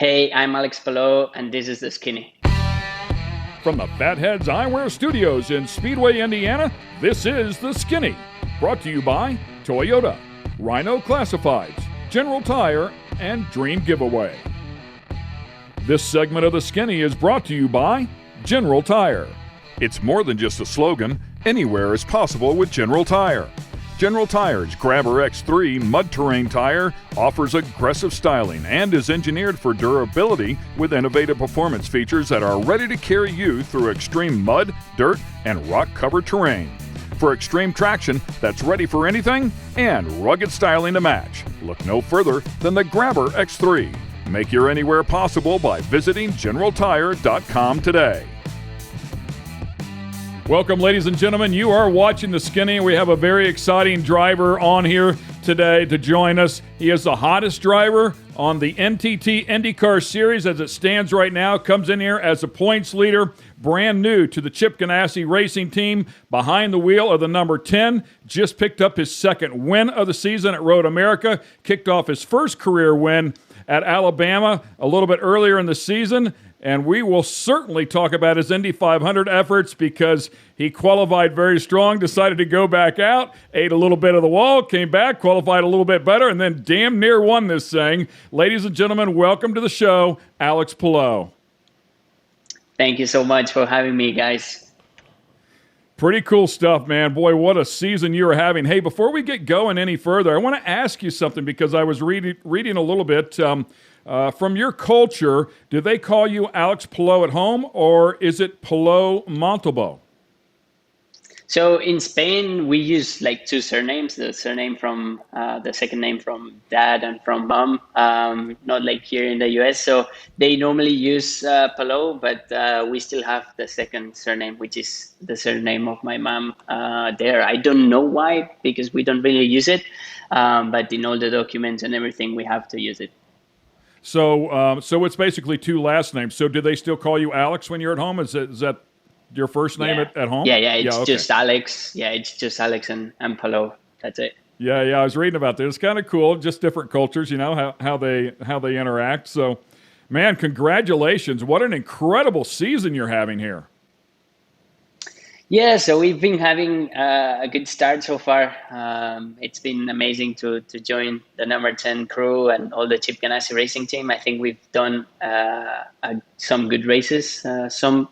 Hey, I'm Alex Palou, and this is The Skinny. From the Fatheads Eyewear Studios in Speedway, Indiana, this is The Skinny. Brought to you by Toyota, Rhino Classifieds, General Tire, and Dream Giveaway. This segment of The Skinny is brought to you by General Tire. It's more than just a slogan. Anywhere is possible with General Tire. General Tire's Grabber X3 mud terrain tire offers aggressive styling and is engineered for durability with innovative performance features that are ready to carry you through extreme mud, dirt, and rock-covered terrain. For extreme traction that's ready for anything and rugged styling to match, look no further than the Grabber X3. Make your anywhere possible by visiting GeneralTire.com today. Welcome, ladies and gentlemen. You are watching The Skinny. We have a very exciting driver on here today to join us. He is the hottest driver on the NTT IndyCar series as it stands right now. Comes in here as a points leader, brand new to the Chip Ganassi Racing team. Behind the wheel of the number 10. Just picked up his second win of the season at Road America. Kicked off his first career win at Alabama a little bit earlier in the season. And we will certainly talk about his Indy 500 efforts because he qualified very strong, decided to go back out, ate a little bit of the wall, came back, qualified a little bit better, and then damn near won this thing. Ladies and gentlemen, welcome to the show, Alex Palou. Thank you so much for having me, guys. Pretty cool stuff, man. Boy, what a season you are having. Hey, before we get going any further, I want to ask you something because I was reading a little bit. From your culture, do they call you Alex Palou at home, or is it Palou Montalvo? So in Spain, we use like two surnames, the surname from the second name from dad and from mom, not like here in the US. So they normally use Palou, but we still have the second surname, which is the surname of my mom there. I don't know why, because we don't really use it, but in all the documents and everything, we have to use it. So it's basically two last names. So do they still call you Alex when you're at home? Is that your first name at home? Yeah, it's just Alex. Yeah, it's just Alex and Palou. That's it. Yeah, I was reading about this. It's kind of cool. Just different cultures, you know, how they interact. So, man, congratulations. What an incredible season you're having here. Yeah, so we've been having a good start so far. It's been amazing to join the number 10 crew and all the Chip Ganassi Racing team. I think we've done some good races, some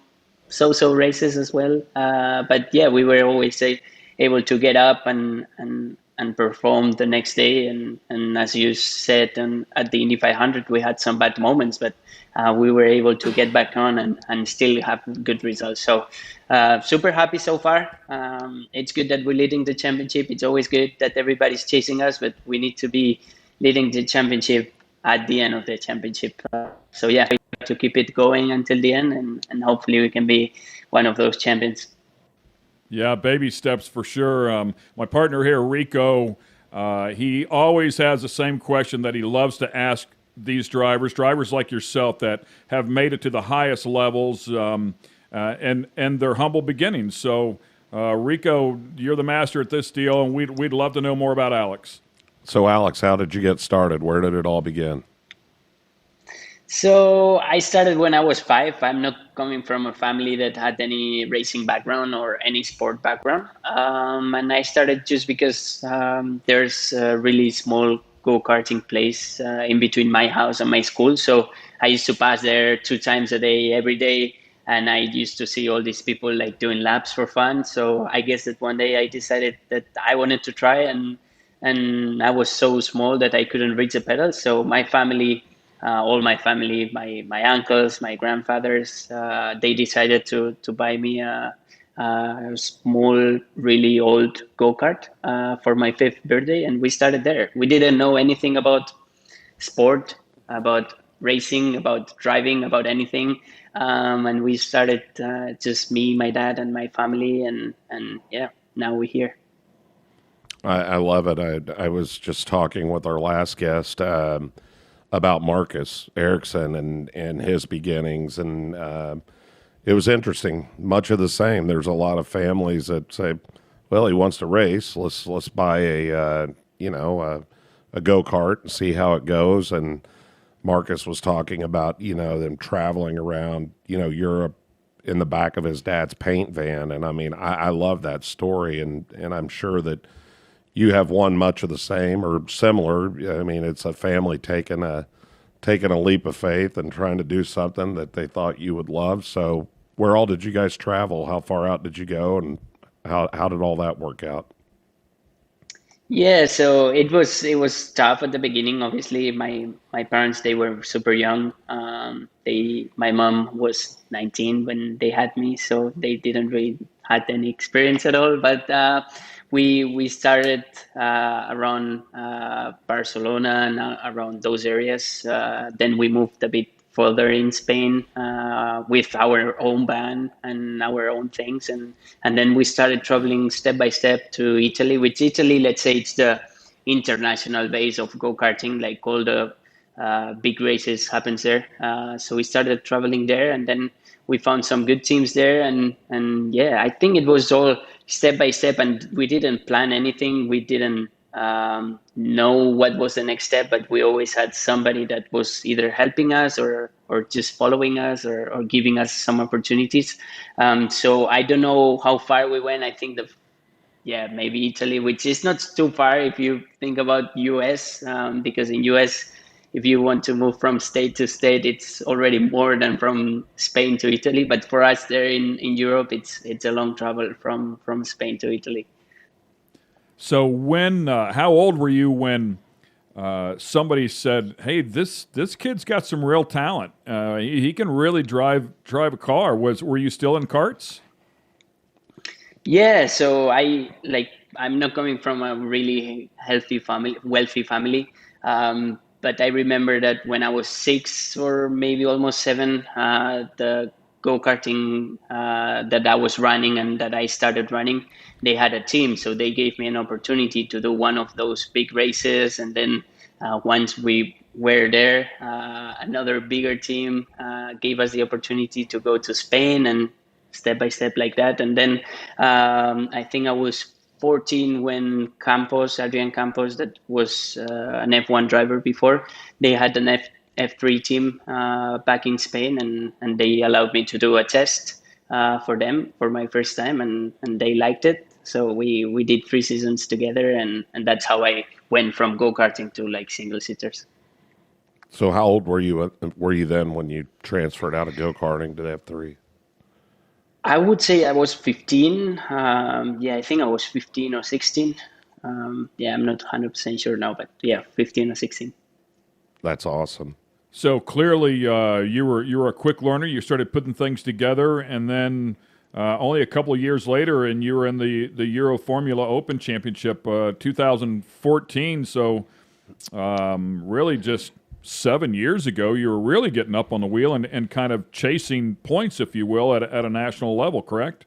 so-so races as well. But yeah, we were always able to get up and perform the next day. And as you said, at the Indy 500, we had some bad moments, but we were able to get back on and still have good results. So super happy so far. It's good that we're leading the championship. It's always good that everybody's chasing us, but we need to be leading the championship at the end of the championship. So yeah, we have to keep it going until the end, and hopefully we can be one of those champions. Yeah, baby steps for sure. My partner here, Rico, he always has the same question that he loves to ask these drivers like yourself that have made it to the highest levels and their humble beginnings. So, Rico, you're the master at this deal, and we'd love to know more about Alex. So, Alex, how did you get started? Where did it all begin? So I started when I was 5. I'm not coming from a family that had any racing background or any sport background. And I started just because there's a really small go-karting place in between my house and my school. So I used to pass there 2 times a day, every day. And I used to see all these people like doing laps for fun. So I guess that one day I decided that I wanted to try, and I was so small that I couldn't reach the pedals. So my family, all my family, my uncles, my grandfathers, they decided to buy me a small, really old go-kart for my 5th birthday. And we started there. We didn't know anything about sport, about racing, about driving, about anything. And we started just me, my dad, and my family. And yeah, now we're here. I love it. I was just talking with our last guest about Marcus Ericsson and his beginnings, and it was interesting. Much of the same. There's a lot of families that say, "Well, he wants to race. Let's buy a go-kart and see how it goes." And Marcus was talking about, them traveling around, Europe in the back of his dad's paint van. And I mean, I love that story. And I'm sure that you have one much of the same or similar. I mean, it's a family taking a leap of faith and trying to do something that they thought you would love. So where all did you guys travel? How far out did you go? And how did all that work out? Yeah, so it was tough at the beginning. Obviously, my parents, they were super young. My mom was 19 when they had me, so they didn't really had any experience at all. But we started around Barcelona and around those areas. Then we moved a bit further in Spain with our own band and our own things, and then we started traveling step by step to Italy. Which Italy, let's say, it's the international base of go-karting, like all the big races happens there. So we started traveling there, and then we found some good teams there, and yeah, I think it was all step by step, and we didn't plan anything. We didn't know what was the next step, but we always had somebody that was either helping us or just following us or giving us some opportunities. So I don't know how far we went. I think yeah, maybe Italy, which is not too far if you think about US, because in US, if you want to move from state to state, it's already more than from Spain to Italy. But for us there in Europe, it's a long travel from Spain to Italy. So how old were you when somebody said, "Hey, this kid's got some real talent. He can really drive a car." Were you still in karts? Yeah, so I'm not coming from a really healthy family, wealthy family. But I remember that when I was 6 or maybe almost 7, the go-karting that I was running and that I started running, they had a team. So they gave me an opportunity to do one of those big races. And then once we were there, another bigger team gave us the opportunity to go to Spain and step by step like that. And then I think I was 14 when Adrian Campos, that was an F1 driver before, they had an F3 team back in Spain, and they allowed me to do a test for them for my first time, and they liked it. So we did 3 seasons together, and that's how I went from go-karting to like single seaters. So how old were you then when you transferred out of go-karting to F3? I would say I was 15. Yeah, I think I was 15 or 16. Yeah, I'm not 100% sure now, but yeah, 15 or 16. That's awesome. So clearly, you were a quick learner. You started putting things together, and then only a couple of years later, and you were in the Euro Formula Open Championship, 2014. So really, just 7 years ago, you were really getting up on the wheel and kind of chasing points, if you will, at a national level. Correct?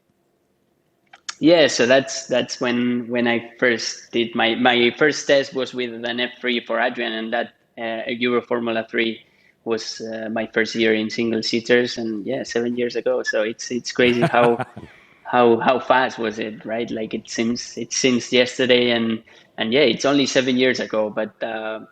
Yeah, so that's when I first did my first test was with an F3 for Adrian, and that Euro Formula 3 was my first year in single seaters, and yeah, 7 years ago. So it's crazy how fast was it, right? Like it seems yesterday, and yeah, it's only 7 years ago, but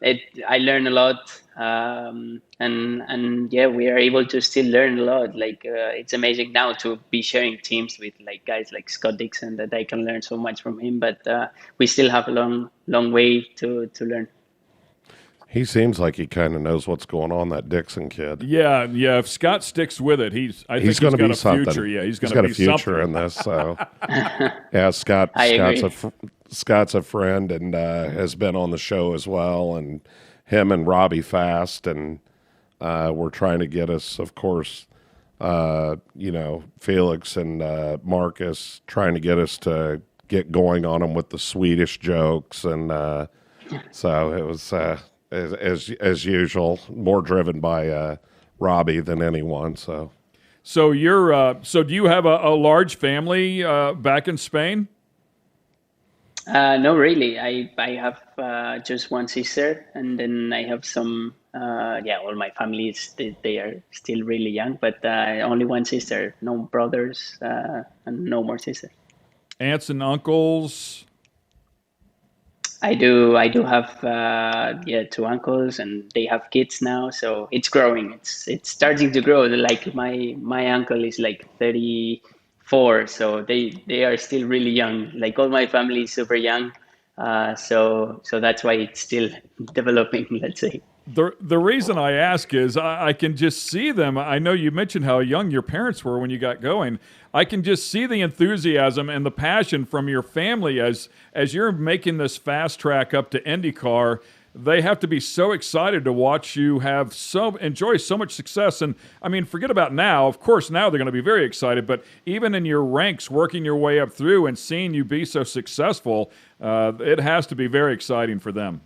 it I learned a lot, and yeah, we are able to still learn a lot. Like it's amazing now to be sharing teams with like guys like Scott Dixon, that I can learn so much from him, but we still have a long way to learn. He seems like he kind of knows what's going on, that Dixon kid. Yeah, yeah. If Scott sticks with it, I think he's going to got be a something. future. Yeah, he's got going to a be future something. in this. So, yeah, I agree. Scott's a friend and has been on the show as well. And him and Robbie Fast, and we're trying to get us, of course, Felix and Marcus, trying to get us to get going on them with the Swedish jokes, and so it was. As usual, more driven by Robbie than anyone. So So do you have a large family back in Spain? No, really. I have just one sister, and then I have some. Yeah, all my family is they are still really young, but only one sister, no brothers, and no more sisters. Aunts and uncles? I do have yeah, two uncles, and they have kids now, so it's growing. It's starting to grow. Like my uncle is like 34, so they are still really young. Like all my family is super young, so that's why it's still developing. Let's say. The reason I ask is I can just see them. I know you mentioned how young your parents were when you got going. I can just see the enthusiasm and the passion from your family as you're making this fast track up to IndyCar. They have to be so excited to watch you enjoy so much success. And I mean, forget about now. Of course, now they're going to be very excited. But even in your ranks, working your way up through and seeing you be so successful, it has to be very exciting for them.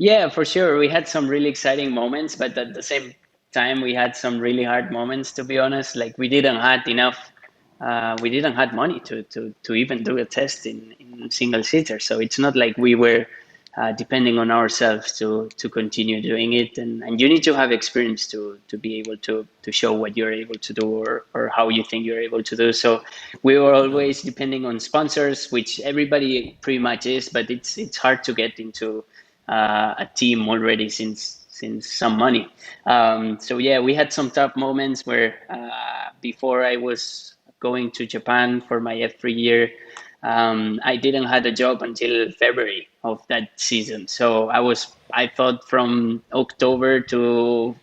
Yeah, for sure. We had some really exciting moments, but at the same time, we had some really hard moments, to be honest. Like we didn't had money to even do a test in single seater. So it's not like we were depending on ourselves to continue doing it. And you need to have experience to be able to show what you're able to do or how you think you're able to do. So we were always depending on sponsors, which everybody pretty much is, but it's hard to get into a team already since some money. So yeah, we had some tough moments where before I was going to Japan for my F3 year, I didn't had a job until February of that season. So I thought from October to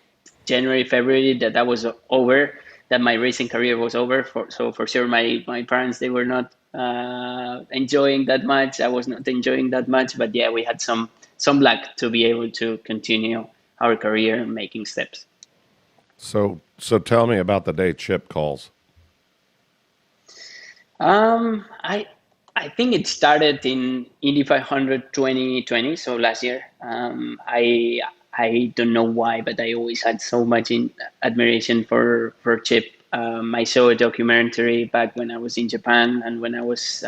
January, February that was over, that my racing career was over. So for sure, my parents, they were not enjoying that much. I was not enjoying that much, but yeah, we had some luck to be able to continue our career and making steps. So tell me about the day Chip calls. I think it started in Indy 500 2020, so last year. I don't know why, but I always had so much admiration for Chip. I saw a documentary back when I was in Japan and when I was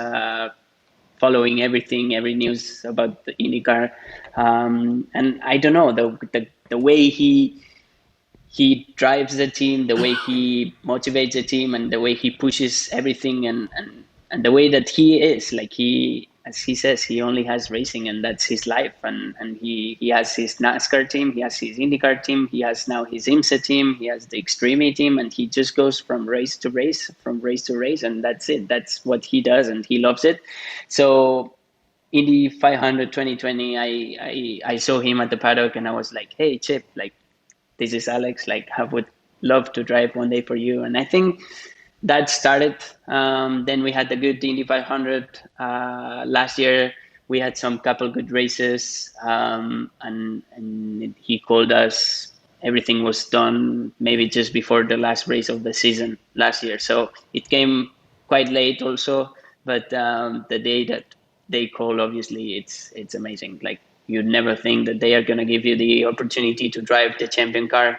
following everything, every news about the IndyCar. And I don't know, the way he drives the team, the way he motivates the team, and the way he pushes everything, and the way that he is, like as he says, he only has racing and that's his life. And he has his NASCAR team, he has his IndyCar team, he has now his IMSA team, he has the Extreme team, and he just goes from race to race, and that's it. That's what he does, and he loves it. So Indy 500 2020, I saw him at the paddock, and I was like, hey Chip, like, this is Alex, like, I would love to drive one day for you. And I think that started. Then we had the good Indy 500 last year. We had some couple good races, and he called us. Everything was done maybe just before the last race of the season last year. So it came quite late also, but the day that they call, obviously, it's amazing. Like, you never think that they are going to give you the opportunity to drive the champion car,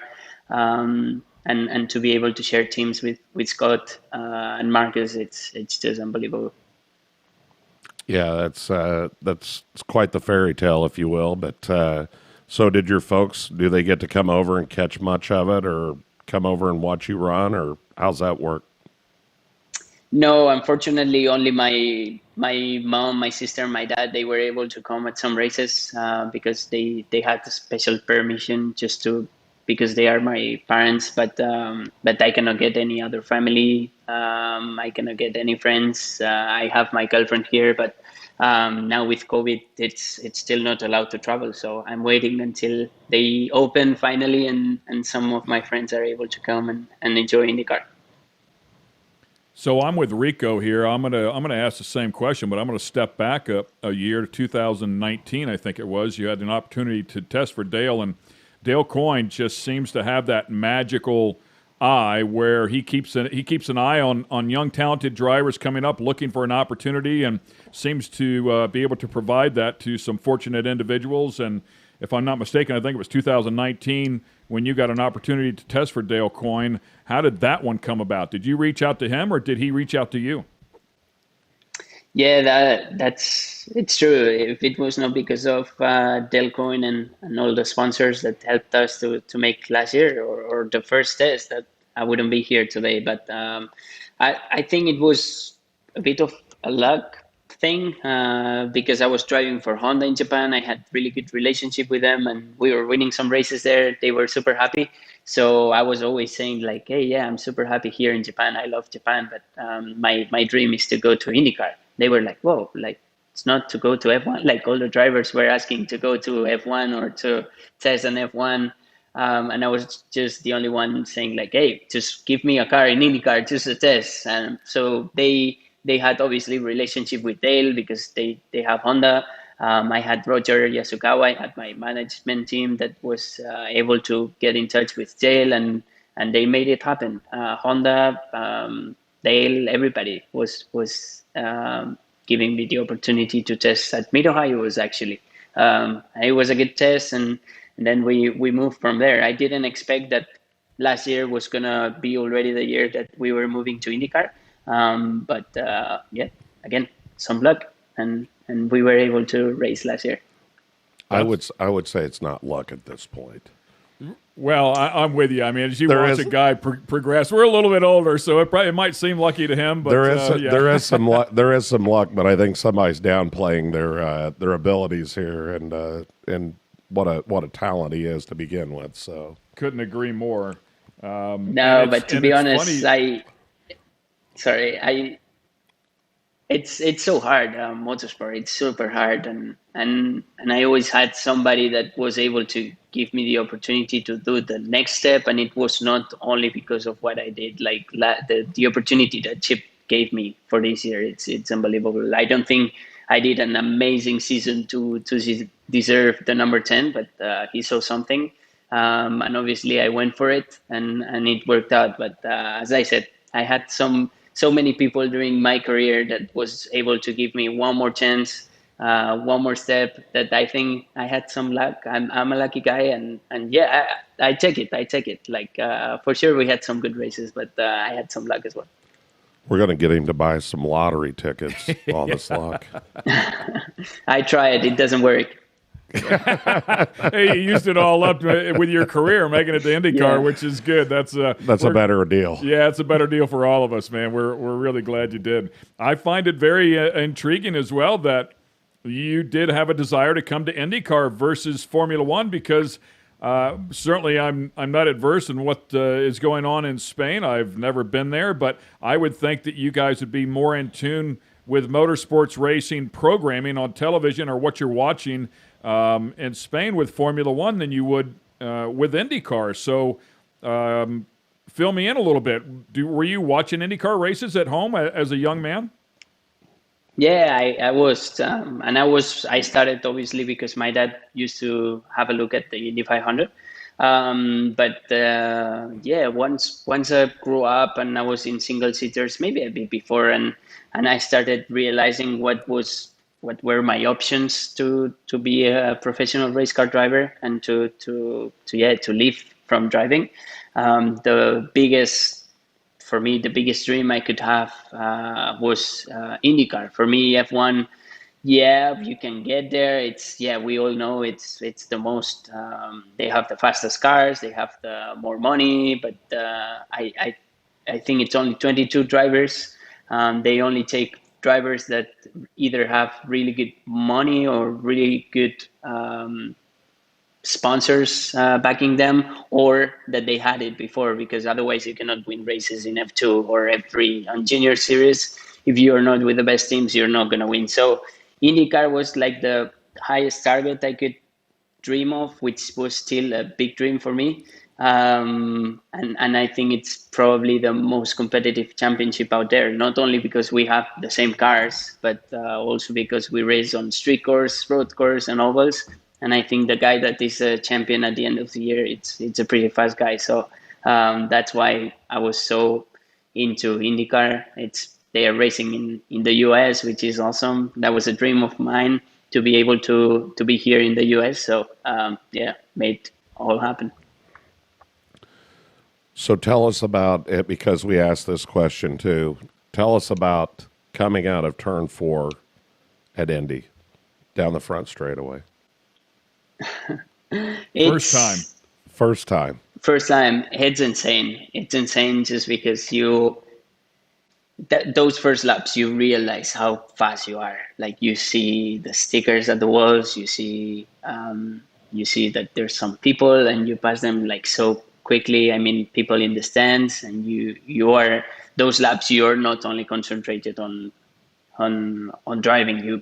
and to be able to share teams with Scott and Marcus. It's just unbelievable. Yeah, that's quite the fairy tale, if you will. But so, did your folks? Do they get to come over and catch much of it, or come over and watch you run, or how's that work? No, unfortunately, only my mom, my sister, and my dad, they were able to come at some races because they had a special permission just to, because they are my parents. But I cannot get any other family. I cannot get any friends. I have my girlfriend here, but now with COVID, it's still not allowed to travel. So I'm waiting until they open finally, and some of my friends are able to come and enjoy IndyCar. So I'm with Rico here. I'm gonna ask the same question, but I'm gonna step back a year to 2019. I think it was. You had an opportunity to test for Dale, and Dale Coyne just seems to have that magical eye where he keeps an eye on young talented drivers coming up looking for an opportunity, and seems to be able to provide that to some fortunate individuals. And if I'm not mistaken, I think it was 2019 when you got an opportunity to test for Dale Coyne. How did that one come about? Did you reach out to him, or did he reach out to you? Yeah, it's true. If it was not because of Dale Coyne and all the sponsors that helped us to make last year or the first test, that I wouldn't be here today. But I think it was a bit of a luck thing because I was driving for Honda in Japan. I had really good relationship with them, and we were winning some races there. They were super happy. So I was always saying like, "Hey, yeah, I'm super happy here in Japan. I love Japan, but my dream is to go to IndyCar." They were like, "Whoa, like it's not to go to F1." Like all the drivers were asking to go to F1 or to test an F1. And I was just the only one saying like, "Hey, just give me a car in IndyCar, just a test." And so they had obviously relationship with Dale because they have Honda. I had Roger Yasukawa. I had my management team that was able to get in touch with Dale, and they made it happen. Honda, Dale, everybody was giving me the opportunity to test at Mid Ohio. Was actually it was a good test, and then we moved from there. I didn't expect that last year was gonna be already the year that we were moving to IndyCar. But yeah, again, some luck, and we were able to race last year. I would say it's not luck at this point. Well, I'm with you. I mean, as you watch a guy progress, we're a little bit older, so it might seem lucky to him. But there is some luck. There is some luck, but I think somebody's downplaying their abilities here, and what a talent he is to begin with. So couldn't agree more. No, but to be honest, it's so hard, motorsport. It's super hard, and I always had somebody that was able to give me the opportunity to do the next step, and it was not only because of what I did. Like the opportunity that Chip gave me for this year, it's unbelievable. I don't think I did an amazing season to deserve the number 10, but he saw something, and obviously I went for it, and it worked out. But as I said, I had so many people during my career that was able to give me one more chance, one more step, that I think I had some luck. I'm a lucky guy, and yeah, I take it. Like for sure we had some good races, but I had some luck as well. We're going to get him to buy some lottery tickets, all this luck. I tried. It doesn't work. Hey, you used it all up with your career, making it to IndyCar, which is good. That's a better deal. Yeah, it's a better deal for all of us, man. We're really glad you did. I find it very intriguing as well that you did have a desire to come to IndyCar versus Formula One, because certainly I'm not adverse in what is going on in Spain. I've never been there, but I would think that you guys would be more in tune with motorsports racing programming on television, or what you're watching in Spain with Formula One, than you would with IndyCar. So fill me in a little bit. Were you watching IndyCar races at home as a young man? Yeah, I was, and I started obviously because my dad used to have a look at the Indy 500. But yeah, once I grew up and I was in single seaters, maybe a bit before, and I started realizing what were my options to be a professional race car driver and to live from driving. For me, the biggest dream I could have was IndyCar. For me, F1, yeah, you can get there. We all know it's the most. They have the fastest cars, they have the more money, but I think it's only 22 drivers. They only take drivers that either have really good money or really good sponsors backing them, or that they had it before, because otherwise you cannot win races in F2 or F3 on junior series. If you are not with the best teams, you're not going to win. So IndyCar was like the highest target I could dream of, which was still a big dream for me. And I think it's probably the most competitive championship out there, not only because we have the same cars, but also because we race on street course, road course, and ovals. And I think the guy that is a champion at the end of the year, it's a pretty fast guy. So that's why I was so into IndyCar. They are racing in the US, which is awesome. That was a dream of mine to be able to be here in the US. So made all happen. So tell us about it, because we asked this question too. Tell us about coming out of turn 4 at Indy down the front straightaway. First time. It's insane. It's insane just because those first laps, you realize how fast you are. Like you see the stickers at the walls, you see that there's some people, and you pass them like so quickly. I mean, people in the stands, and you are those laps. You're not only concentrated on driving. You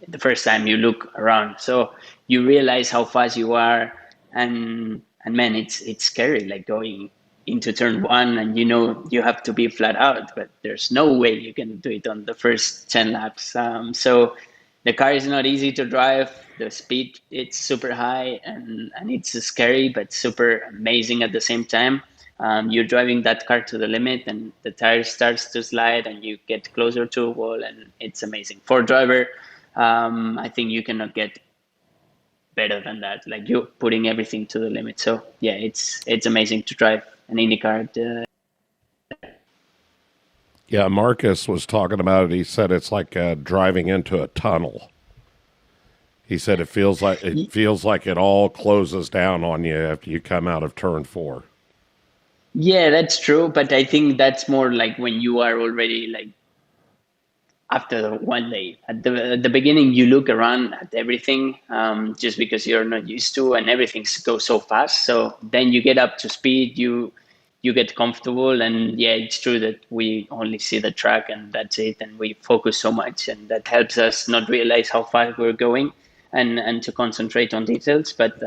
the first time you look around, so you realize how fast you are, and man, it's scary, like going into turn one, and you have to be flat out, but there's no way you can do it on the first 10 laps. So the car is not easy to drive. The speed, it's super high, and it's scary but super amazing at the same time. You're driving that car to the limit, and the tire starts to slide, and you get closer to a wall, and it's amazing. For driver, I think you cannot get better than that. Like you're putting everything to the limit. So yeah, it's amazing to drive an IndyCar. Yeah, Marcus was talking about it. He said it's like driving into a tunnel. He said it feels like it all closes down on you after you come out of turn 4. Yeah, that's true. But I think that's more like when you are already like after the one day. At the beginning, you look around at everything, just because you're not used to, and everything goes so fast. So then you get up to speed, you get comfortable, and yeah, it's true that we only see the track and that's it, and we focus so much, and that helps us not realize how fast we're going, and to concentrate on details. But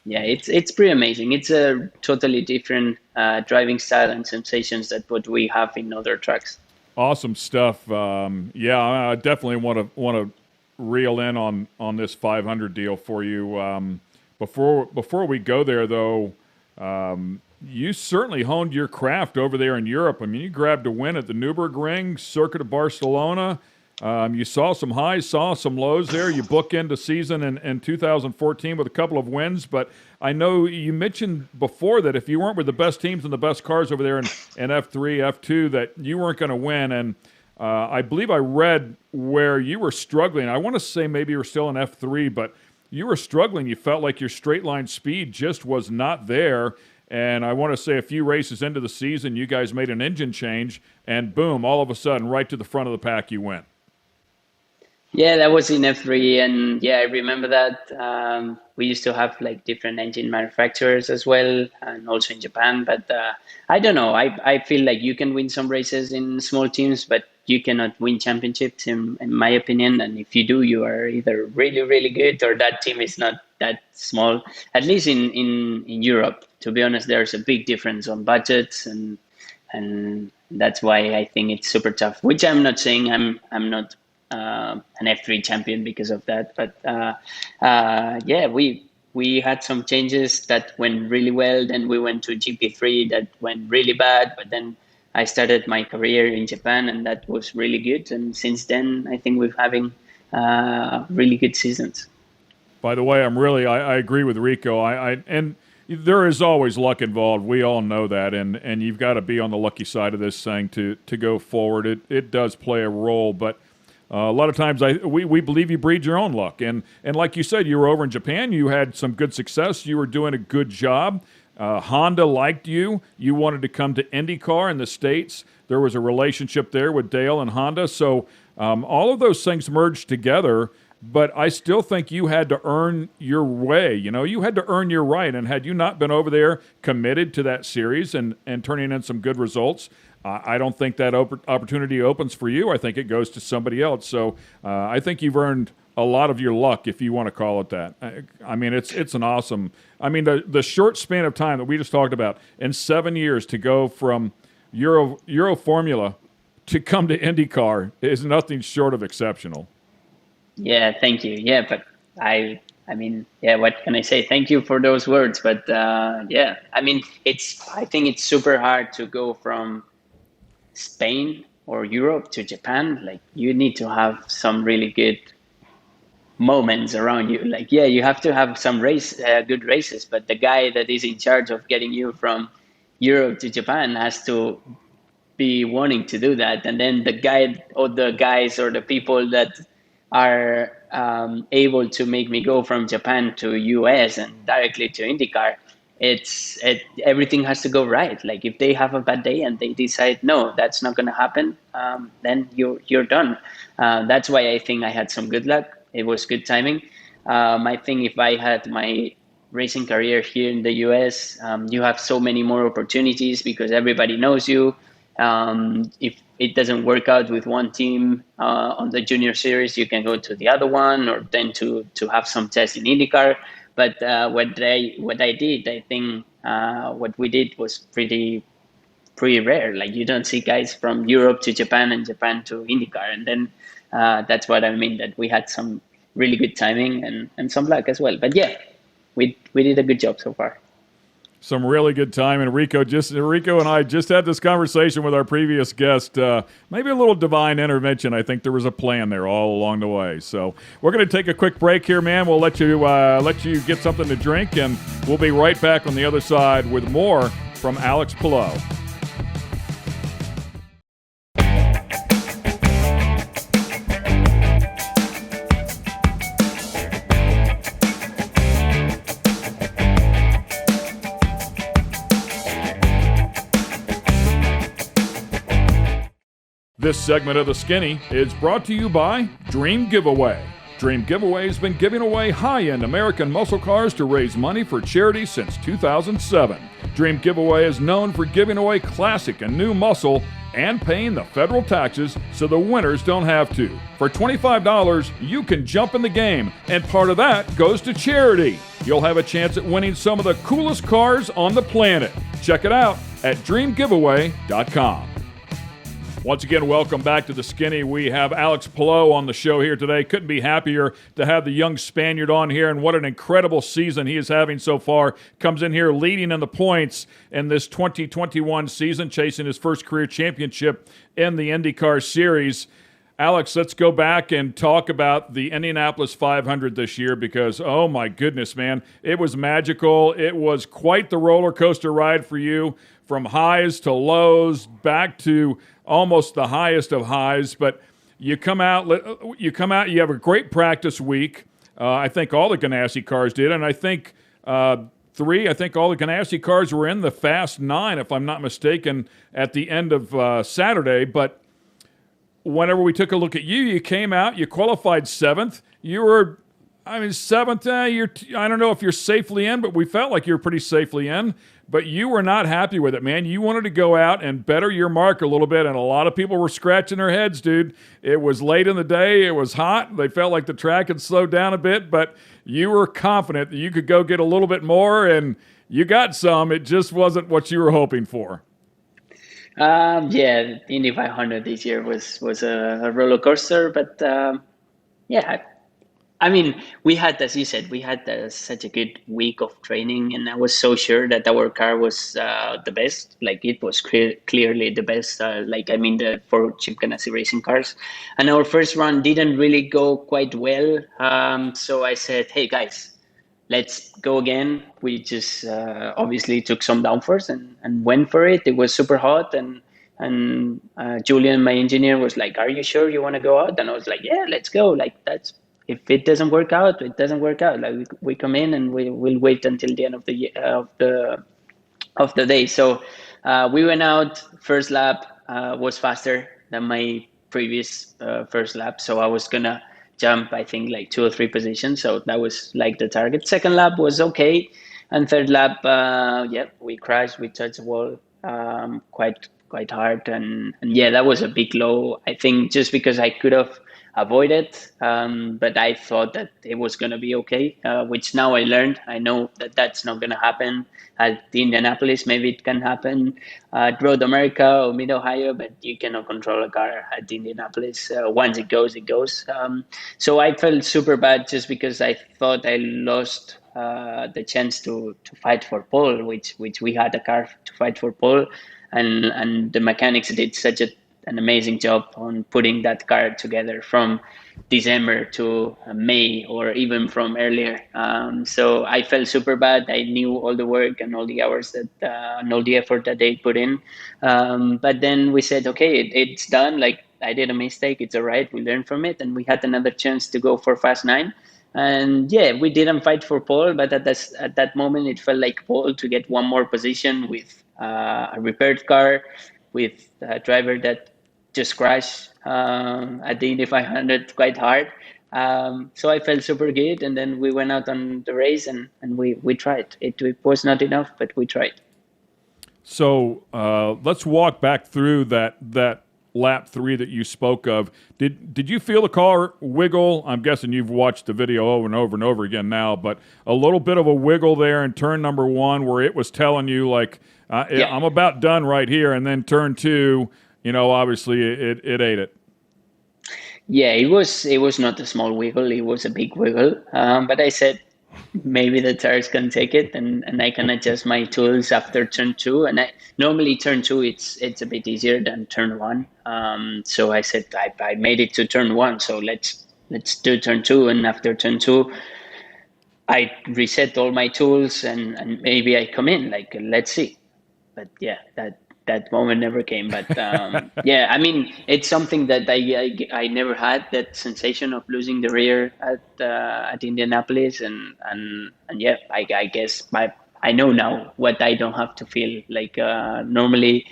yeah, it's pretty amazing. It's a totally different driving style and sensations that what we have in other tracks. Awesome stuff. Yeah, I definitely want to reel in on this 500 deal for you. Before we go there, though, you certainly honed your craft over there in Europe. I mean, you grabbed a win at the Nürburgring, Circuit of Barcelona. You saw some highs, saw some lows there. You bookend the season in 2014 with a couple of wins. But I know you mentioned before that if you weren't with the best teams and the best cars over there in F3, F2, that you weren't going to win. And I believe I read where you were struggling. I want to say maybe you were still in F3, but you were struggling. You felt like your straight line speed just was not there. And I want to say a few races into the season, you guys made an engine change, and boom, all of a sudden, right to the front of the pack you went. Yeah, that was in F3, and yeah, I remember that. We used to have like different engine manufacturers as well, and also in Japan. But I don't know. I feel like you can win some races in small teams, but you cannot win championships, in my opinion. And if you do, you are either really, really good, or that team is not that small. At least in Europe, to be honest, there's a big difference on budgets, and that's why I think it's super tough. Which I'm not saying I'm not an F3 champion because of that. But yeah, we had some changes that went really well. Then we went to GP3 that went really bad. But then I started my career in Japan, and that was really good. And since then, I think we're having really good seasons. By the way, I agree with Rico. And there is always luck involved. We all know that, and you've got to be on the lucky side of this thing to go forward. It does play a role, but a lot of times we believe you breed your own luck. And like you said, you were over in Japan. You had some good success. You were doing a good job. Honda liked you. You wanted to come to IndyCar in the States. There was a relationship there with Dale and Honda. So all of those things merged together. But I still think you had to earn your way. You know, you had to earn your right. And had you not been over there committed to that series and turning in some good results, I don't think that opportunity opens for you. I think it goes to somebody else. So I think you've earned a lot of your luck, if you want to call it that. I mean, it's an awesome. I mean, the short span of time that we just talked about, in 7 years to go from Euro Formula to come to IndyCar is nothing short of exceptional. Yeah, thank you. Yeah, but I mean, yeah, what can I say? Thank you for those words. But yeah, I mean, I think it's super hard to go from Spain or Europe to Japan. Like you need to have some really good moments around you. Like, yeah, you have to have some good races, but the guy that is in charge of getting you from Europe to Japan has to be wanting to do that. And then the guy or the guys or the people that are able to make me go from Japan to US and directly to IndyCar, everything has to go right. Like if they have a bad day and they decide no, that's not going to happen, then you're done. That's why I think I had some good luck. It was good timing. I think if I had my racing career here in the US, you have so many more opportunities because everybody knows you. If it doesn't work out with one team on the junior series, you can go to the other one, or then to have some tests in IndyCar. But what I did, I think what we did was pretty rare. Like you don't see guys from Europe to Japan and Japan to IndyCar, and then that's what I mean, that we had some really good timing and some luck as well. But yeah, we did a good job so far. Some really good time, and Rico and I just had this conversation with our previous guest. Maybe a little divine intervention. I think there was a plan there all along the way. So we're going to take a quick break here, man. We'll let you get something to drink, and we'll be right back on the other side with more from Alex Palou. This segment of The Skinny is brought to you by Dream Giveaway. Dream Giveaway has been giving away high-end American muscle cars to raise money for charity since 2007. Dream Giveaway is known for giving away classic and new muscle and paying the federal taxes so the winners don't have to. For $25, you can jump in the game, and part of that goes to charity. You'll have a chance at winning some of the coolest cars on the planet. Check it out at dreamgiveaway.com. Once again, welcome back to The Skinny. We have Alex Palou on the show here today. Couldn't be happier to have the young Spaniard on here, and what an incredible season he is having so far. Comes in here leading in the points in this 2021 season, chasing his first career championship in the IndyCar Series. Alex, let's go back and talk about the Indianapolis 500 this year because, oh my goodness, man, it was magical. It was quite the roller coaster ride for you, from highs to lows, back to almost the highest of highs. But you come out, you have a great practice week. I think all the Ganassi cars did, and I think all the Ganassi cars were in the Fast 9, if I'm not mistaken, at the end of Saturday. But whenever we took a look at you, you came out, you qualified 7th. You were, 7th, I don't know if you're safely in, but we felt like you were pretty safely in. But you were not happy with it, man. You wanted to go out and better your mark a little bit, and a lot of people were scratching their heads, dude. It was late in the day. It was hot. They felt like the track had slowed down a bit, but you were confident that you could go get a little bit more, and you got some. It just wasn't what you were hoping for. Yeah, the Indy 500 this year was a roller coaster, but yeah. We had, as you said, such a good week of training, and I was so sure that our car was the best. Like it was clearly the best. The 4 Chip Ganassi Racing cars, and our first run didn't really go quite well. So I said, "Hey guys, let's go again." We just obviously took some downforce and went for it. It was super hot, and Julian, my engineer, was like, "Are you sure you want to go out?" And I was like, "Yeah, let's go." Like that's. If it doesn't work out, it doesn't work out. Like we come in and we'll wait until the end of the day. So we went out. First lap was faster than my previous first lap. So I was gonna jump, I think, like 2 or 3 positions. So that was like the target. Second lap was okay, and third lap, we crashed. We touched the wall quite hard, and yeah, that was a big low. I think just because I could have avoid it. But I thought that it was going to be okay, which now I learned. I know that that's not going to happen at Indianapolis. Maybe it can happen at Road America or Mid-Ohio, but you cannot control a car at Indianapolis. Once it goes, it goes. So I felt super bad just because I thought I lost the chance to fight for pole, which we had a car to fight for pole. And the mechanics did such an amazing job on putting that car together from December to May, or even from earlier. So I felt super bad. I knew all the work and all the hours that and all the effort that they put in. But then we said, okay, it's done. Like I did a mistake. It's all right. We learned from it, and we had another chance to go for Fast 9. And yeah, we didn't fight for pole, but at that moment, it felt like pole to get one more position with a repaired car, with a driver that just crashed at the Indy 500 quite hard. So I felt super good, and then we went out on the race, and we tried. It was not enough, but we tried. So let's walk back through that lap 3 that you spoke of. Did you feel the car wiggle? I'm guessing you've watched the video over and over and over again now, but a little bit of a wiggle there in turn number 1 where it was telling you like, I'm about done right here, and then turn 2, obviously it ate it. Yeah, it was not a small wiggle, it was a big wiggle. But I said maybe the tires can take it, and I can adjust my tools after turn 2. And I normally turn 2 it's a bit easier than turn 1. So I said I made it to turn 1, so let's do turn 2. And after turn 2, I reset all my tools, and maybe I come in, like, let's see. But yeah, that moment never came. But yeah, I mean, it's something that I never had, that sensation of losing the rear at Indianapolis, and yeah, I guess I know now what I don't have to feel like. Normally,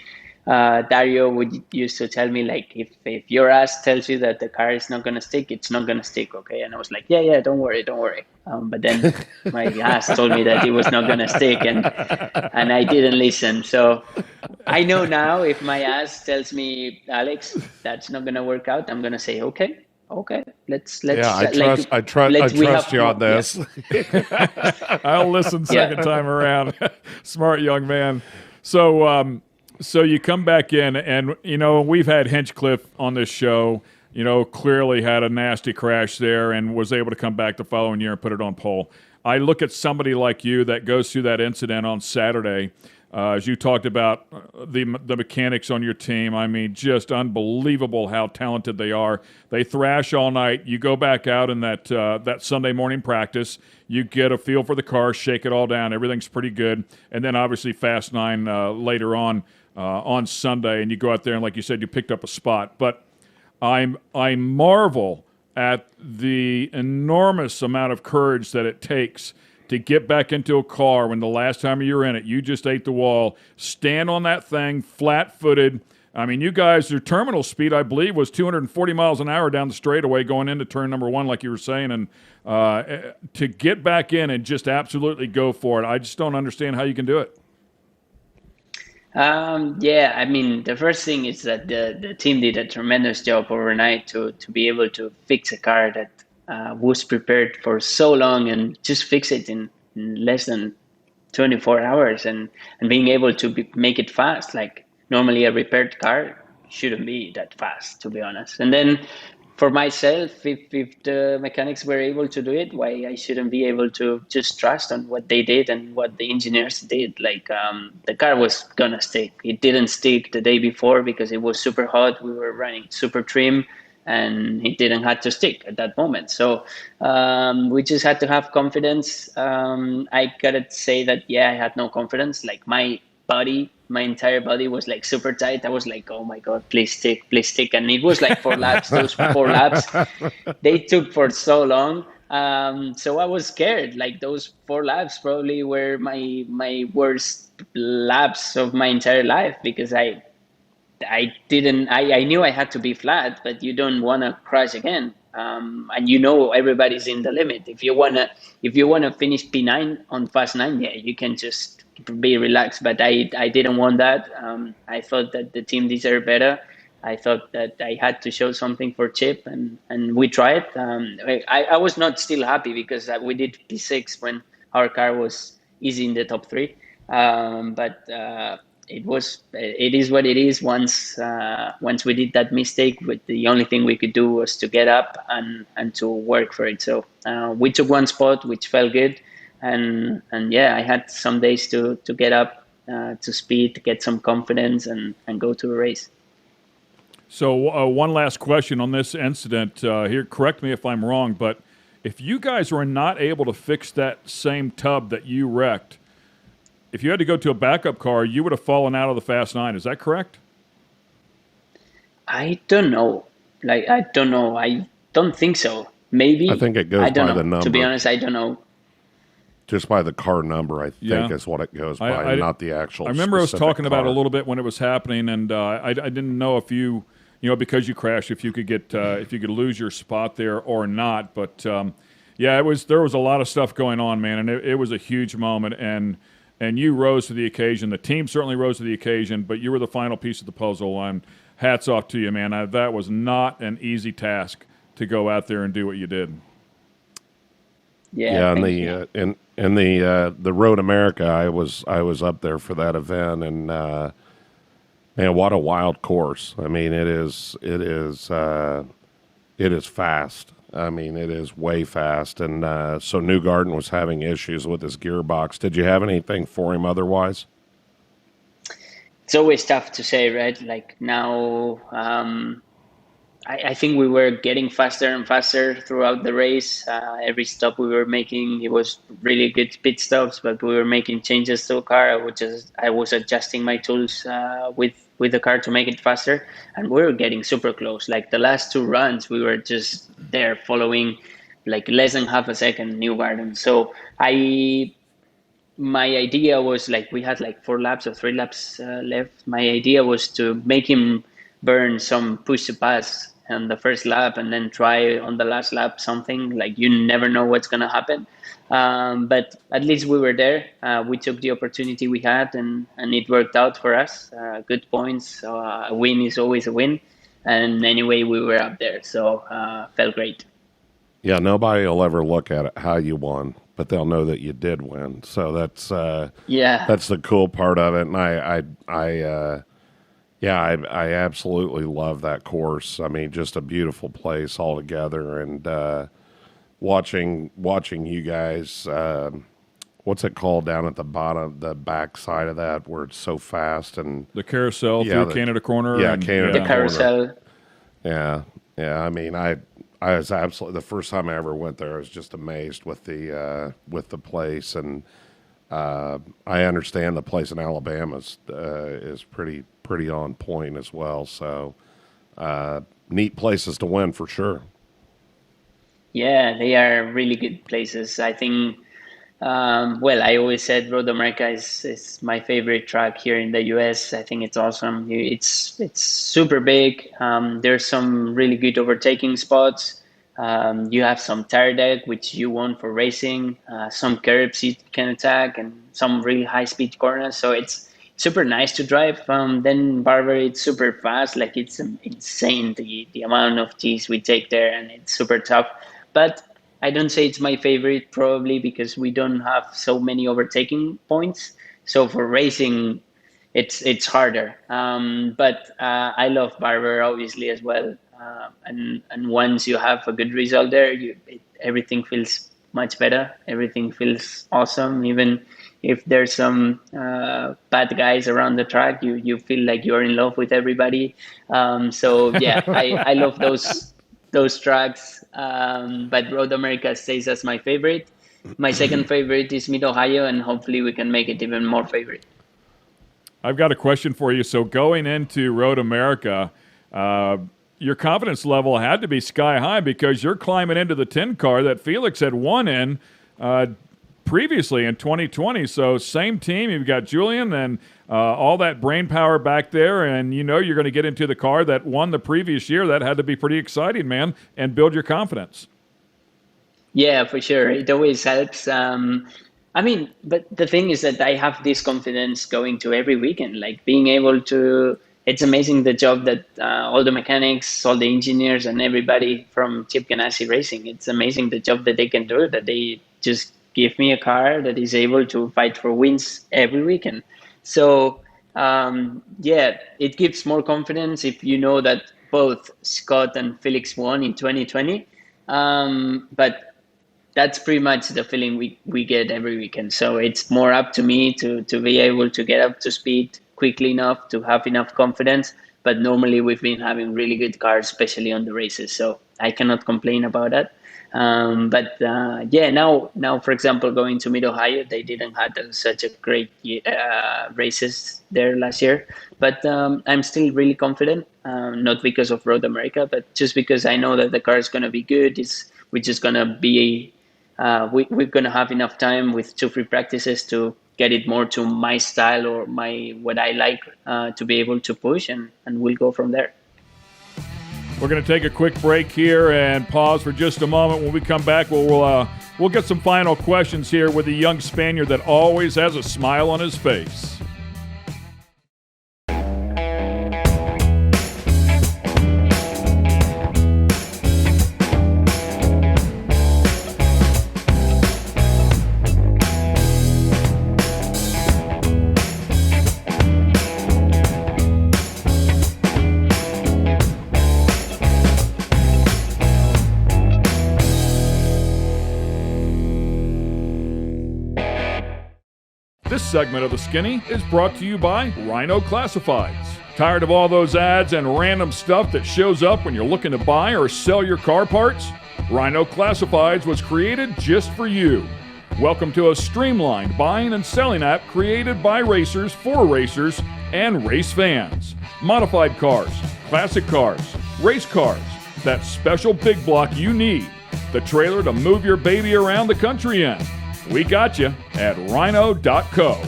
Dario would used to tell me, like, if your ass tells you that the car is not gonna stick, it's not gonna stick, okay? And I was like, yeah, don't worry. But then my ass told me that it was not gonna stick, and I didn't listen. So I know now, if my ass tells me, Alex, that's not gonna work out, I'm gonna say, okay, let's. Yeah, I trust you on this. Yeah. I'll listen second time around. Smart young man. So you come back in, and we've had Hinchcliffe on this show. Clearly had a nasty crash there and was able to come back the following year and put it on pole. I look at somebody like you that goes through that incident on Saturday. As you talked about the mechanics on your team, I mean, just unbelievable how talented they are. They thrash all night. You go back out in that Sunday morning practice. You get a feel for the car, shake it all down. Everything's pretty good. And then obviously Fast 9 later on Sunday, and you go out there and, like you said, you picked up a spot. But I marvel at the enormous amount of courage that it takes to get back into a car when the last time you were in it, you just ate the wall, stand on that thing flat-footed. I mean, you guys, your terminal speed, I believe, was 240 miles an hour down the straightaway going into turn number 1, like you were saying, and to get back in and just absolutely go for it, I just don't understand how you can do it. Yeah, I mean, the first thing is that the team did a tremendous job overnight to be able to fix a car that was prepared for so long, and just fix it in less than 24 hours, and being able to make it fast. Like, normally a repaired car shouldn't be that fast, to be honest. And then for myself, if the mechanics were able to do it, why I shouldn't be able to just trust on what they did and what the engineers did? Like, the car was gonna stick. It didn't stick the day before because it was super hot. We were running super trim, and it didn't have to stick at that moment. So we just had to have confidence. I gotta say that, yeah, I had no confidence. Like, my entire body was like super tight. I was like, oh my God, please stick. And it was like 4 laps. Those 4 laps, they took for so long. So I was scared. Like, those 4 laps probably were my worst laps of my entire life, because I knew I had to be flat, but you don't want to crash again. And everybody's in the limit. If you wanna finish P9 on Fast 9, yeah, you can just be relaxed. But I didn't want that. I thought that the team deserved better. I thought that I had to show something for Chip, and we tried. I was not still happy because we did P6 when our car was easy in the top 3. But it is what it is. Once we did that mistake, the only thing we could do was to get up and to work for it. So we took 1 spot, which felt good, and yeah, I had some days to get up to speed, to get some confidence, and go to a race. So one last question on this incident here. Correct me if I'm wrong, but if you guys were not able to fix that same tub that you wrecked, if you had to go to a backup car, you would have fallen out of the Fast 9. Is that correct? I don't know. I don't think so. I Maybe. think it I goes don't by the know. To be number, honest, I don't know. just by the car number. I think is what it goes by, not the actual. I remember I was talking about it a car. little bit when it was happening, and I didn't know if you because you crashed, if you could get if you could lose your spot there or not. But yeah, there was a lot of stuff going on, man, and it was a huge moment, and you rose to the occasion. The team certainly rose to the occasion, but you were the final piece of the puzzle. And hats off to you, man. That was not an easy task to go out there and do what you did. Yeah, and the Road America, I was up there for that event, and man, what a wild course! I mean, it is fast. I mean, it is way fast, and so Newgarden was having issues with his gearbox. Did you have anything for him otherwise? it's always tough to say, right? Like now, I think we were getting faster and faster throughout the race. Every stop we were making, it was really good pit stops, but we were making changes to the car. I was adjusting my tools with the car to make it faster, and we were getting super close. Like the last two runs, we were just there following, like less than half a second Newgarden. So my idea was like we had like 4 laps or 3 laps left. My idea was to make him burn some push to pass on the first lap and then try on the last lap something. Like you never know what's going to happen. But at least we were there. We took the opportunity we had, and it worked out for us. Good points. A win is always a win. And anyway, we were up there. So felt great. Yeah, nobody will ever look at it how you won, but they'll know that you did win. So that's Yeah. that's the cool part of it. And I absolutely love that course. I mean, just a beautiful place altogether. And watching you guys, what's it called down at the bottom, the back side of that, where it's so fast and The carousel through Canada Corner. Yeah, Canada The carousel. Yeah. I mean, I was absolutely, the first time I ever went there, I was just amazed with the place, and I understand the place in Alabama is pretty on point as well. So neat places to win for sure. Yeah, they are really good places. I think, well, I always said Road America is my favorite track here in the US. I think it's awesome. It's super big. There's some really good overtaking spots. You have some tire deck, which you want for racing, some curbs you can attack, and some really high speed corners. So it's super nice to drive. Then Barber, it's super fast. Like it's insane the amount of Gs we take there, and it's super tough. But I don't say it's my favorite, probably because we don't have so many overtaking points. So for racing, it's harder. But I love Barber obviously as well. And once you have a good result there, everything feels much better. Everything feels awesome. Even if there's some bad guys around the track, you feel like you're in love with everybody. So yeah, I love those tracks. But Road America stays as my favorite. My second favorite is Mid Ohio, and hopefully we can make it even more favorite. I've got a question for you. So going into Road America, your confidence level had to be sky high because you're climbing into the 10 car that Felix had won in previously in 2020. So same team. You've got Julian and all that brain power back there, and you know you're going to get into the car that won the previous year. That had to be pretty exciting, man, and build your confidence. Yeah, for sure. It always helps. I mean, but the thing is that I have this confidence going to every weekend, like being able to. It's amazing the job that all the mechanics, all the engineers, and everybody from Chip Ganassi Racing. It's amazing the job that they can do. That they just give me a car that is able to fight for wins every weekend. So yeah, it gives more confidence if you know that both Scott and Felix won in 2020. But that's pretty much the feeling we get every weekend. So it's more up to me to be able to get up to speed quickly enough to have enough confidence. But normally we've been having really good cars, especially on the races. So I cannot complain about that. But yeah, now for example, going to Mid Ohio, they didn't have such a great races there last year. But I'm still really confident, not because of Road America, but just because I know that the car is going to be good. we're just gonna be we're gonna have enough time with 2 free practices to get it more to my style or my what I like to be able to push, and we'll go from there. We're going to take a quick break here and pause for just a moment. When we come back, we'll get some final questions here with the young Spaniard that always has a smile on his face. This segment of The Skinny is brought to you by Rhino Classifieds. Tired of all those ads and random stuff that shows up when you're looking to buy or sell your car parts? Rhino Classifieds was created just for you. Welcome to a streamlined buying and selling app created by racers for racers and race fans. Modified cars, classic cars, race cars, that special big block you need, the trailer to move your baby around the country in. We got you at rhino.co.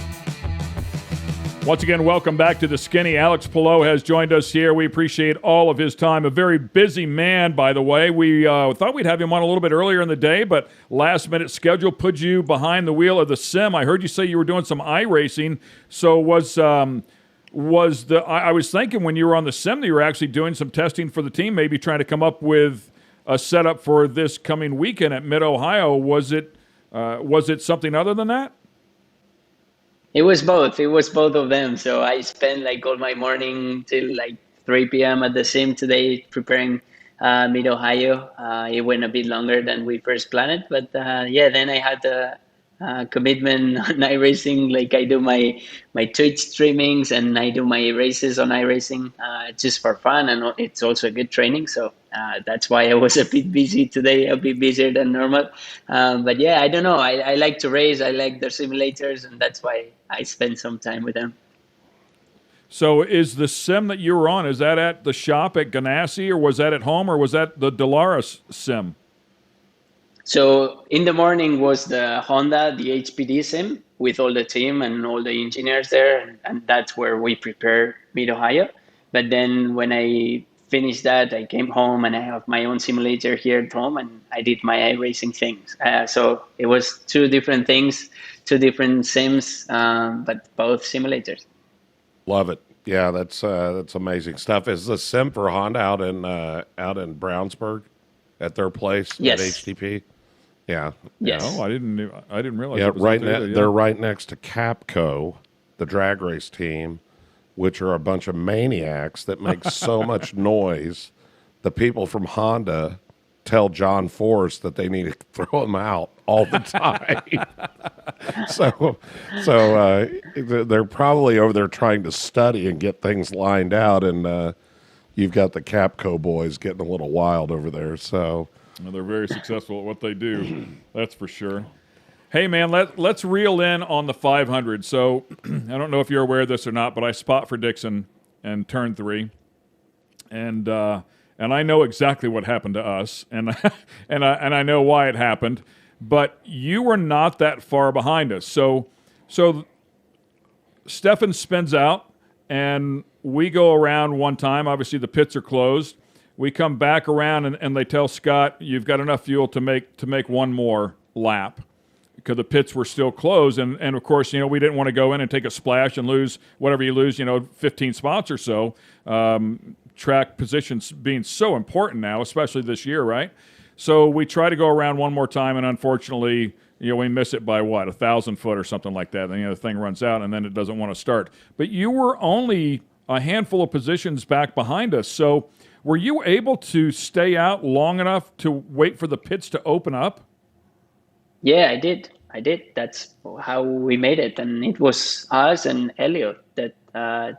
Once again, welcome back to The Skinny. Alex Palou has joined us here. We appreciate all of his time. A very busy man, by the way. We thought we'd have him on a little bit earlier in the day, but last-minute schedule put you behind the wheel of the sim. I heard you say you were doing some iRacing. So I was thinking when you were on the sim that you were actually doing some testing for the team, maybe trying to come up with a setup for this coming weekend at Mid-Ohio. Was it something other than that? It was both. It was both of them. So I spent like all my morning till like 3 p.m. at the sim today preparing Mid-Ohio. It went a bit longer than we first planned, but then I had a commitment on iRacing. Like I do my Twitch streamings and I do my races on iRacing just for fun, and it's also a good training. So that's why I was a bit busy today, a bit busier than normal. But yeah, I don't know. I like to race. I like their simulators, and that's why I spend some time with them. So is the sim that you were on, is that at the shop at Ganassi, or was that at home, or was that the Delaris sim? So in the morning was the Honda, the HPD sim with all the team and all the engineers there, and that's where we prepare Mid-Ohio. But then when I finished that, I came home and I have my own simulator here at home, and I did my iRacing things. So it was two different things, two different sims, but both simulators. Love it. Yeah, that's amazing stuff. Is the sim for Honda out in Brownsburg at their place Yes. at HTP? Yeah. Yes. No, I didn't realize. Yeah, it was right. there, yeah. They're right next to Capco, the drag race team, which are a bunch of maniacs that make so much noise. The people from Honda tell John Force that they need to throw him out all the time. so they're probably over there trying to study and get things lined out, and you've got the Capco boys getting a little wild over there. So. Well, they're very successful at what they do. That's for sure. Hey, man, let's reel in on the 500. So I don't know if you're aware of this or not, but I spot for Dixon and turn 3, and I know exactly what happened to us, and I know why it happened. But you were not that far behind us. So Stefan spins out, and we go around one time. Obviously, the pits are closed. We come back around, and they tell Scott, you've got enough fuel to make one more lap because the pits were still closed. And of course, we didn't want to go in and take a splash and lose whatever you lose, 15 spots or so. Track positions being so important now, especially this year, right? So we try to go around one more time, and unfortunately, we miss it by 1,000 foot or something like that. And the thing runs out, and then it doesn't want to start. But you were only a handful of positions back behind us, so were you able to stay out long enough to wait for the pits to open up? Yeah, I did. That's how we made it. And it was us and Elliot that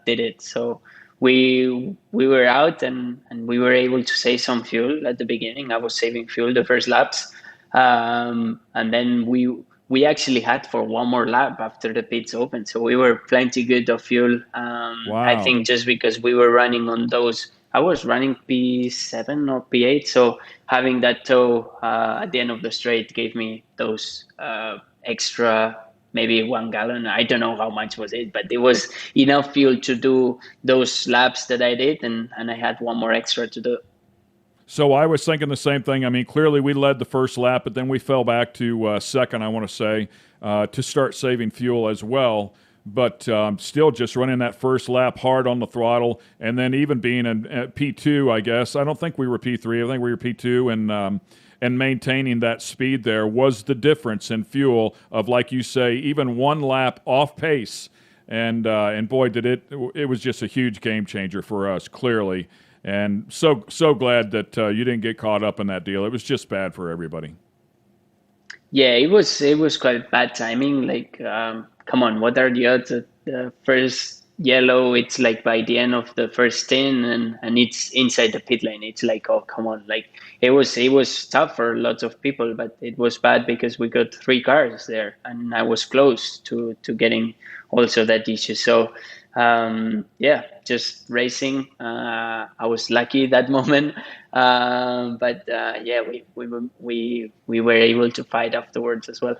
did it. So we were out and we were able to save some fuel at the beginning. I was saving fuel the first laps. And then we actually had for one more lap after the pits opened. So we were plenty good of fuel. Wow. I think just because we were running on those I was running P7 or P8. So having that tow at the end of the straight gave me those extra, maybe 1 gallon. I don't know how much was it, but it was enough fuel to do those laps that I did, and I had one more extra to do. So I was thinking the same thing. I mean, clearly we led the first lap, but then we fell back to second, I want to say, to start saving fuel as well. But still just running that first lap hard on the throttle, and then even being at P2, I guess. I don't think we were P3. I think we were P2, and maintaining that speed there was the difference in fuel of, like you say, even one lap off pace. And boy, did it was just a huge game changer for us, clearly. And so glad that you didn't get caught up in that deal. It was just bad for everybody. Yeah, it was quite bad timing. Like, come on, what are the odds that the first yellow? It's like by the end of the first stint, and it's inside the pit lane. It's like, oh, come on. Like, it was tough for lots of people, but it was bad because we got three cars there, and I was close to getting also that issue. So yeah, just racing. I was lucky that moment, but yeah, we were able to fight afterwards as well.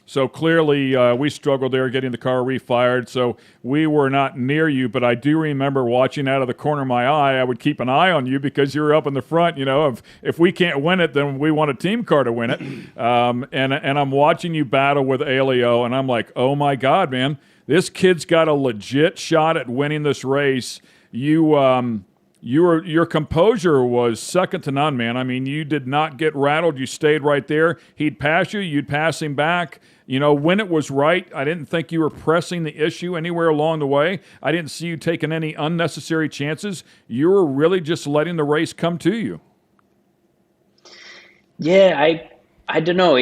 So clearly we struggled there getting the car refired. So we were not near you, but I do remember watching out of the corner of my eye. I would keep an eye on you because you were up in the front. You know, if we can't win it, then we want a team car to win it. And I'm watching you battle with Elio, and I'm like, oh my God, man. This kid's got a legit shot at winning this race. Your composure was second to none, man. I mean, you did not get rattled. You stayed right there. He'd pass you. You'd pass him back. You know, when it was right, I didn't think you were pressing the issue anywhere along the way. I didn't see you taking any unnecessary chances. You were really just letting the race come to you. Yeah, I don't know.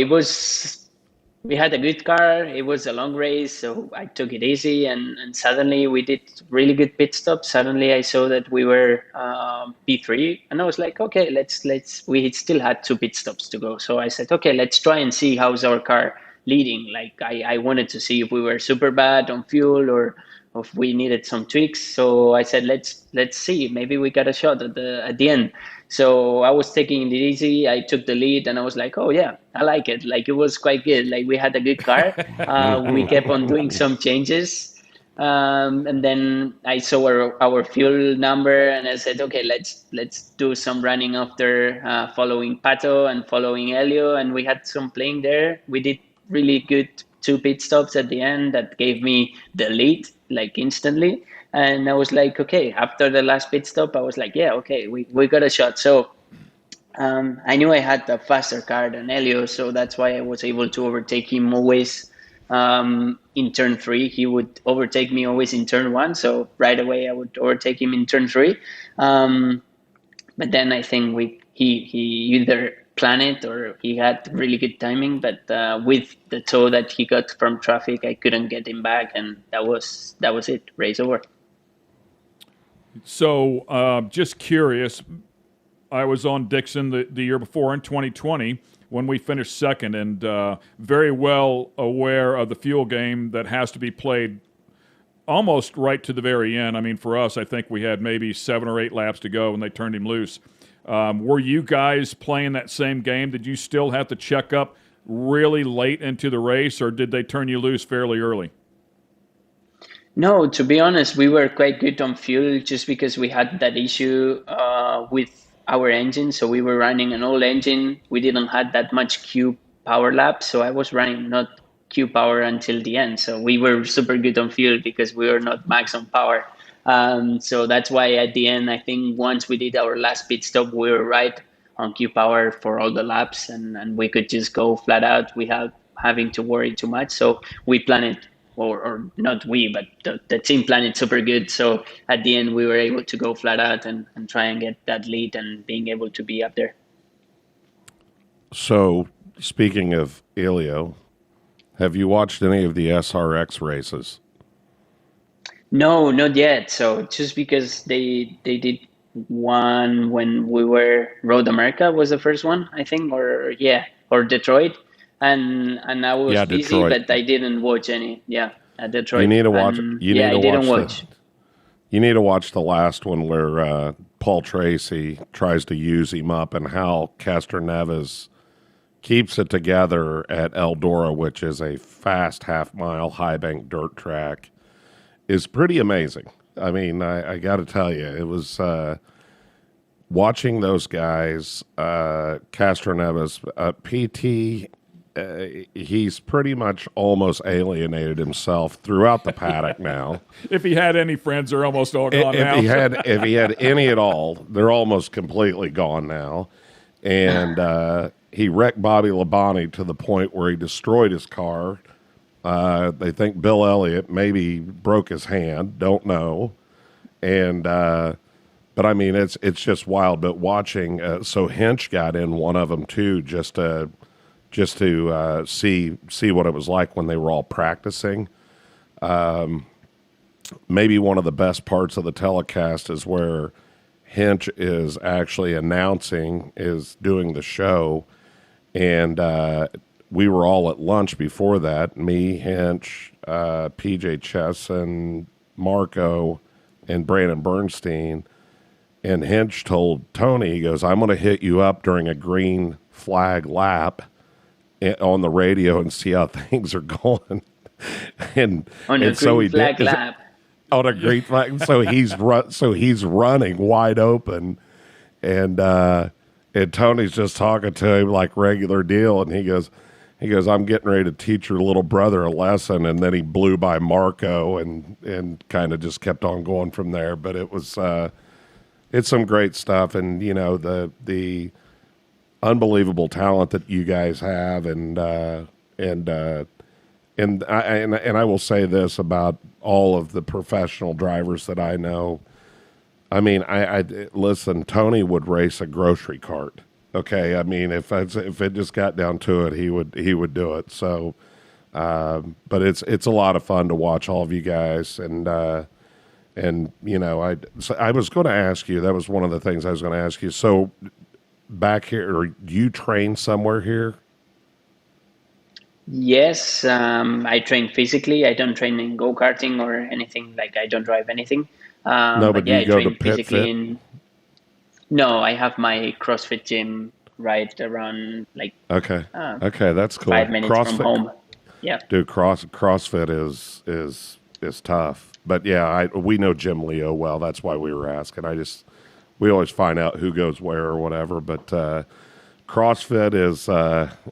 We had a good car. It was a long race, so I took it easy, and suddenly we did really good pit stops. Suddenly I saw that we were P3, and I was like, okay, let's. We still had two pit stops to go, so I said, okay, let's try and see how's our car leading. Like, I wanted to see if we were super bad on fuel or if we needed some tweaks. So I said, let's see. Maybe we got a shot at the end. So I was taking it easy. I took the lead, and I was like, oh yeah, I like it. Like, it was quite good. Like, we had a good car. We kept on doing some changes. And then I saw our fuel number, and I said, okay, let's do some running after following Pato and following Helio, and we had some playing there. We did really good two pit stops at the end that gave me the lead like instantly. And I was like, okay, after the last pit stop, I was like, yeah, okay, we got a shot. So I knew I had a faster car than Helio, so that's why I was able to overtake him always in turn three. He would overtake me always in turn one, so right away I would overtake him in turn three. But then I think he either planned it or he had really good timing. But with the tow that he got from traffic, I couldn't get him back, and that was it. Race over. So just curious, I was on Dixon the year before in 2020 when we finished second, and very well aware of the fuel game that has to be played almost right to the very end. I mean, for us, I think we had maybe 7 or 8 laps to go when they turned him loose. Were you guys playing that same game? Did you still have to check up really late into the race, or did they turn you loose fairly early? No, to be honest, we were quite good on fuel just because we had that issue with our engine. So we were running an old engine. We didn't have that much Q power lap. So I was running not Q power until the end. So we were super good on fuel because we were not max on power. So that's why at the end, I think once we did our last pit stop, we were right on Q power for all the laps, and we could just go flat out without having to worry too much. So we planned it, or not we, but the team planned it super good. So at the end, we were able to go flat out and try and get that lead and being able to be up there. So, speaking of Elio, have you watched any of the SRX races? No, not yet. So just because they did one when we were Road America was the first one, I think, or yeah, or Detroit, and I was Yeah, busy, Detroit. but I didn't watch any. Yeah, at You Detroit, need to watch. and You yeah, need I to didn't watch watch. You need to watch the last one where Paul Tracy tries to use him up, and how Castroneves keeps it together at Eldora, which is a fast half-mile high-bank dirt track, is pretty amazing. I mean, I got to tell you, it was watching those guys, Castroneves, PT. He's pretty much almost alienated himself throughout the paddock now. If he had any friends, they're almost all gone now. If he had any at all, they're almost completely gone now. And he wrecked Bobby Labonte to the point where he destroyed his car. They think Bill Elliott maybe broke his hand. Don't know. And but I mean, it's just wild. But watching, so Hinch got in one of them too, just to see what it was like when they were all practicing. Maybe one of the best parts of the telecast is where Hinch is actually doing the show, and we were all at lunch before that. Me, Hinch, PJ Chesson, Marco, and Brandon Bernstein. And Hinch told Tony, he goes, "I'm going to hit you up during a green flag lap on the radio and see how things are going." and on a green flag lap. On a green flag. So he's running wide open, and Tony's just talking to him like regular deal, and he goes, "I'm getting ready to teach your little brother a lesson," and then he blew by Marco and kind of just kept on going from there. But it was it's some great stuff, and you know the unbelievable talent that you guys have, and I will say this about all of the professional drivers that I know. I mean, I listen. Tony would race a grocery cart. Okay, I mean, if it just got down to it, he would do it. So, but it's a lot of fun to watch all of you guys, and you know, I was going to ask you. That was one of the things I was going to ask you. So, back here, or do you train somewhere here? Yes, I train physically. I don't train in go-karting or anything. Like, I don't drive anything. No, but yeah, you I go to train Pit physically Fit? No, I have my CrossFit gym right around like Okay, that's cool. 5 minutes from home. Yeah. Dude, CrossFit is tough. But yeah, we know Jim Leo well. That's why we were asking. We always find out who goes where or whatever. But CrossFit is,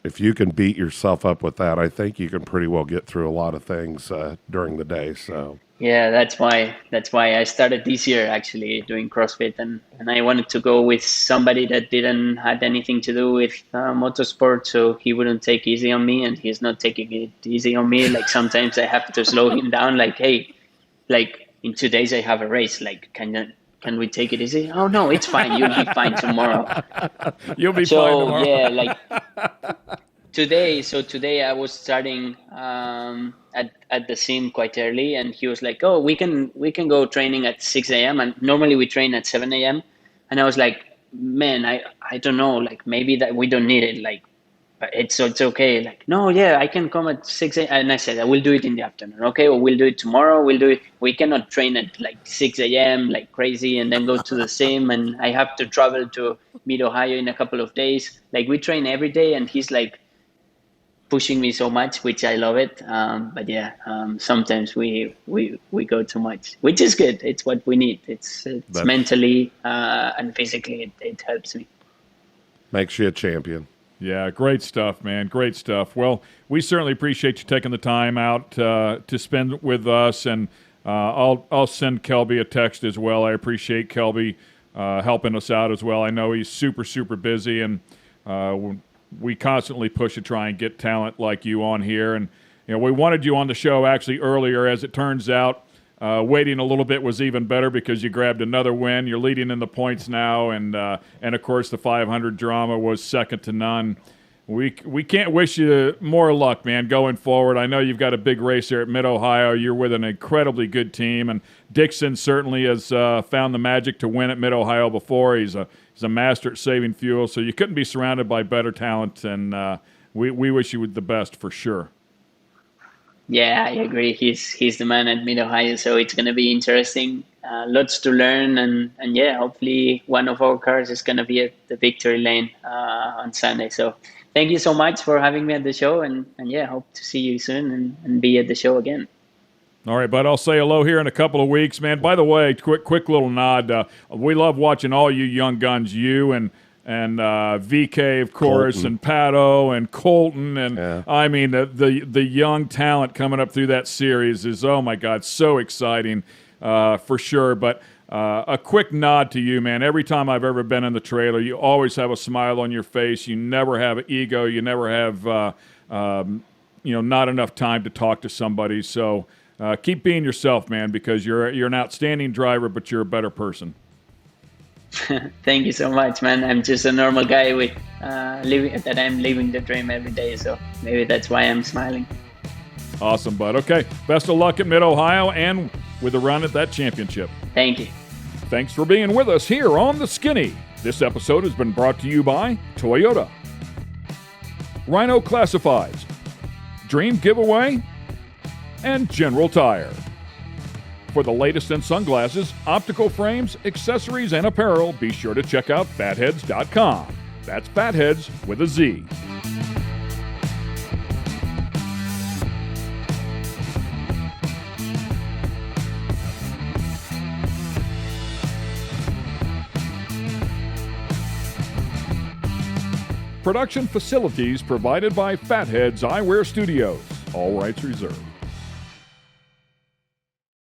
if you can beat yourself up with that, I think you can pretty well get through a lot of things during the day. So Yeah, that's why I started this year actually doing CrossFit, and I wanted to go with somebody that didn't had anything to do with motorsport, so he wouldn't take easy on me, and he's not taking it easy on me. Like, sometimes I have to slow him down. Like, hey, like in 2 days I have a race. Like, can we take it easy? Oh no, it's fine. You'll be fine tomorrow. You'll be fine tomorrow. So yeah, like today I was starting at the sim quite early, and he was like, "Oh, we can go training at 6 a.m. and normally we train at 7 a.m." And I was like, "Man, I don't know. Like, maybe that we don't need it. Like, but it's okay. Like, no, yeah, I can come at 6 a.m. And I said, I will do it in the afternoon. Okay, well, we'll do it tomorrow. We'll do it. We cannot train at like 6 a.m. like crazy and then go to the sim. And I have to travel to Mid-Ohio in a couple of days. Like, we train every day, and he's like pushing me so much, which I love it. But yeah, sometimes we go too much, which is good. It's what we need. It's mentally and physically, it helps me. Makes you a champion. Yeah, great stuff, man. Great stuff. Well, we certainly appreciate you taking the time out to spend with us, and I'll send Kelby a text as well. I appreciate Kelby helping us out as well. I know he's super, super busy, and we constantly push to try and get talent like you on here. And you know, we wanted you on the show actually earlier. As it turns out, waiting a little bit was even better because you grabbed another win. You're leading in the points now, and of course the 500 drama was second to none. We can't wish you more luck, man, going forward. I know you've got a big race here at Mid-Ohio. You're with an incredibly good team, and Dixon certainly has found the magic to win at Mid-Ohio before. He's a master at saving fuel, so you couldn't be surrounded by better talent, and we wish you the best for sure. Yeah, I agree. He's the man at Mid-Ohio, so it's going to be interesting. lots to learn, and yeah, hopefully one of our cars is going to be at the victory lane on Sunday. So thank you so much for having me at the show, and yeah, hope to see you soon and be at the show again. All right, bud, I'll say hello here in a couple of weeks, man. By the way, quick little nod. We love watching all you young guns, you and VK, of course, Colton. and Pato and Colton. And Yeah. I mean, the young talent coming up through that series is, oh, my God, so exciting for sure. But a quick nod to you, man. Every time I've ever been in the trailer, you always have a smile on your face. You never have an ego. You never have, not enough time to talk to somebody. So keep being yourself, man, because you're an outstanding driver, but you're a better person. Thank you so much, man. I'm just a normal guy with I'm living the dream every day. So maybe that's why I'm smiling. Awesome, bud. Okay, best of luck at Mid-Ohio and with a run at that championship. Thank you. Thanks for being with us here on The Skinny. This episode has been brought to you by Toyota, Rhino Classifieds, Dream Giveaway, and General Tire. For the latest in sunglasses, optical frames, accessories, and apparel, be sure to check out fatheads.com. That's Fatheads with a Z. Production facilities provided by Fatheads Eyewear Studios. All rights reserved.